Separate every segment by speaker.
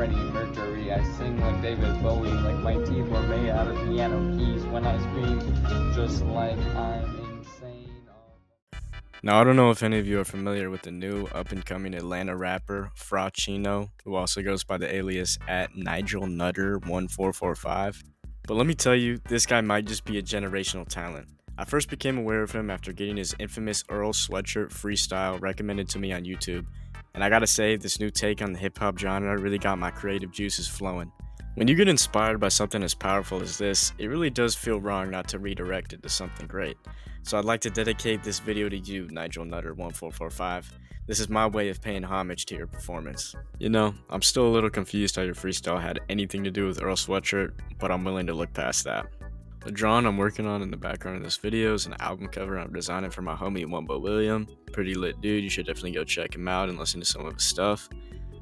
Speaker 1: Freddie Mercury. I sing like David Bowie, like my teeth were made out of piano keys. When I scream, just like I'm insane.
Speaker 2: Now, I don't know if any of you are familiar with the new up-and-coming Atlanta rapper, Frachino, who also goes by the alias at NigelNutter1445. But let me tell you, this guy might just be a generational talent. I first became aware of him after getting his infamous Earl Sweatshirt Freestyle recommended to me on YouTube. And I gotta say, this new take on the hip-hop genre really got my creative juices flowing. When you get inspired by something as powerful as this, it really does feel wrong not to redirect it to something great. So I'd like to dedicate this video to you, NigelNutter1445. This is my way of paying homage to your performance. You know, I'm still a little confused how your freestyle had anything to do with Earl Sweatshirt, but I'm willing to look past that. The drawing I'm working on in the background of this video is an album cover I'm designing for my homie Wumbo William. Pretty lit dude, you should definitely go check him out and listen to some of his stuff.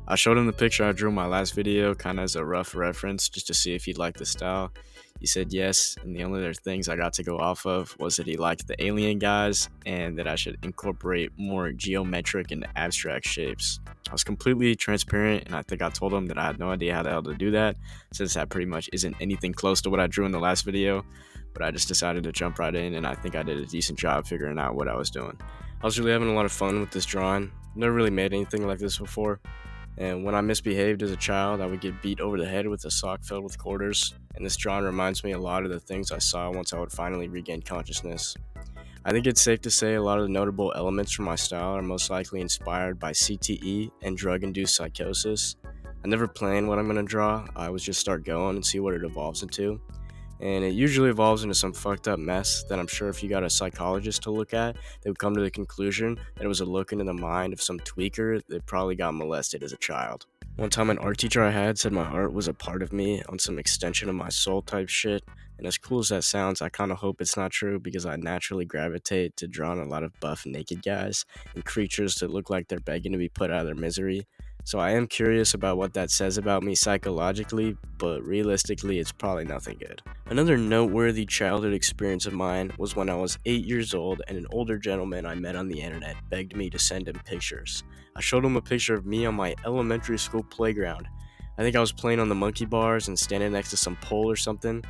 Speaker 2: I showed him the picture I drew in my last video, kind of as a rough reference, just to see if he'd like the style. He said yes, and the only other things I got to go off of was that he liked the alien guys, and that I should incorporate more geometric and abstract shapes. I was completely transparent, and I think I told him that I had no idea how the hell to do that, since that pretty much isn't anything close to what I drew in the last video, but I just decided to jump right in, and I think I did a decent job figuring out what I was doing. I was really having a lot of fun with this drawing. Never really made anything like this before. And when I misbehaved as a child, I would get beat over the head with a sock filled with quarters, and this drawing reminds me a lot of the things I saw once I would finally regain consciousness. I think it's safe to say a lot of the notable elements from my style are most likely inspired by CTE and drug-induced psychosis. I never plan what I'm going to draw, I always just start going and see what it evolves into. And it usually evolves into some fucked up mess that I'm sure if you got a psychologist to look at, they would come to the conclusion that it was a look into the mind of some tweaker that probably got molested as a child. One time an art teacher I had said my art was a part of me on some extension of my soul type shit, and as cool as that sounds, I kinda hope it's not true because I naturally gravitate to drawing a lot of buff naked guys and creatures that look like they're begging to be put out of their misery. So I am curious about what that says about me psychologically, but realistically it's probably nothing good. Another noteworthy childhood experience of mine was when I was 8 years old and an older gentleman I met on the internet begged me to send him pictures. I showed him a picture of me on my elementary school playground. I think I was playing on the monkey bars and standing next to some pole or something.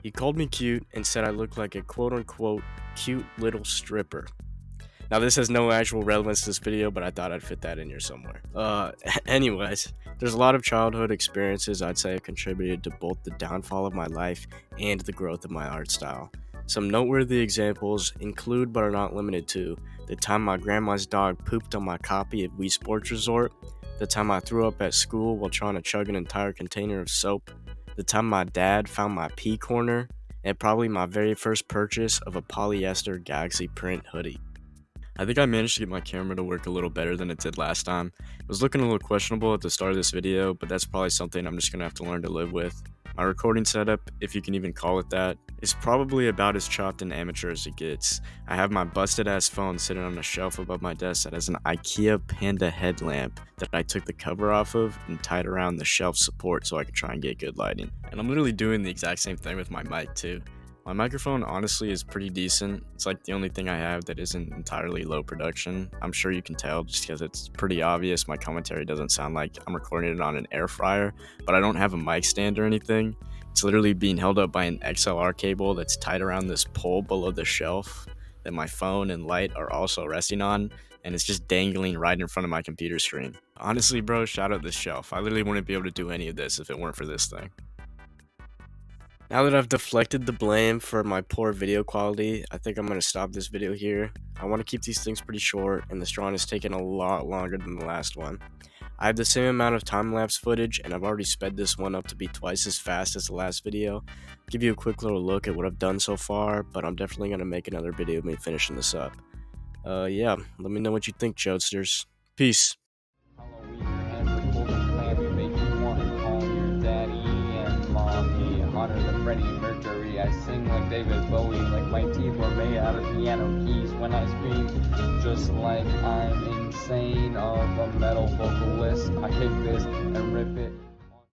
Speaker 2: He called me cute and said I looked like a quote-unquote cute little stripper. Now, this has no actual relevance to this video, but I thought I'd fit that in here somewhere. Anyways, there's a lot of childhood experiences I'd say have contributed to both the downfall of my life and the growth of my art style. Some noteworthy examples include, but are not limited to, the time my grandma's dog pooped on my copy of Wii Sports Resort, the time I threw up at school while trying to chug an entire container of soap, the time my dad found my pee corner, and probably my very first purchase of a polyester Galaxy print hoodie. I think I managed to get my camera to work a little better than it did last time. It was looking a little questionable at the start of this video, but that's probably something I'm just going to have to learn to live with. My recording setup, if you can even call it that, is probably about as chopped and amateur as it gets. I have my busted ass phone sitting on a shelf above my desk that has an IKEA Panda headlamp that I took the cover off of and tied around the shelf support so I could try and get good lighting. And I'm literally doing the exact same thing with my mic too. My microphone honestly is pretty decent. It's like the only thing I have that isn't entirely low production. I'm sure you can tell just because it's pretty obvious my commentary doesn't sound like I'm recording it on an air fryer, but I don't have a mic stand or anything. It's literally being held up by an XLR cable that's tied around this pole below the shelf that my phone and light are also resting on, and it's just dangling right in front of my computer screen. Honestly, bro, shout out this shelf. I literally wouldn't be able to do any of this if it weren't for this thing. Now that I've deflected the blame for my poor video quality, I think I'm going to stop this video here. I want to keep these things pretty short, and this drawing has taken a lot longer than the last one. I have the same amount of time-lapse footage, and I've already sped this one up to be twice as fast as the last video. I'll give you a quick little look at what I've done so far, but I'm definitely going to make another video of me finishing this up. Yeah, let me know what you think, Jodesters. Peace.
Speaker 1: Hotter than Freddie Mercury. I sing like David Bowie, like my teeth were made out of piano keys. When I scream, just like I'm insane of a metal vocalist. I kick this and rip it.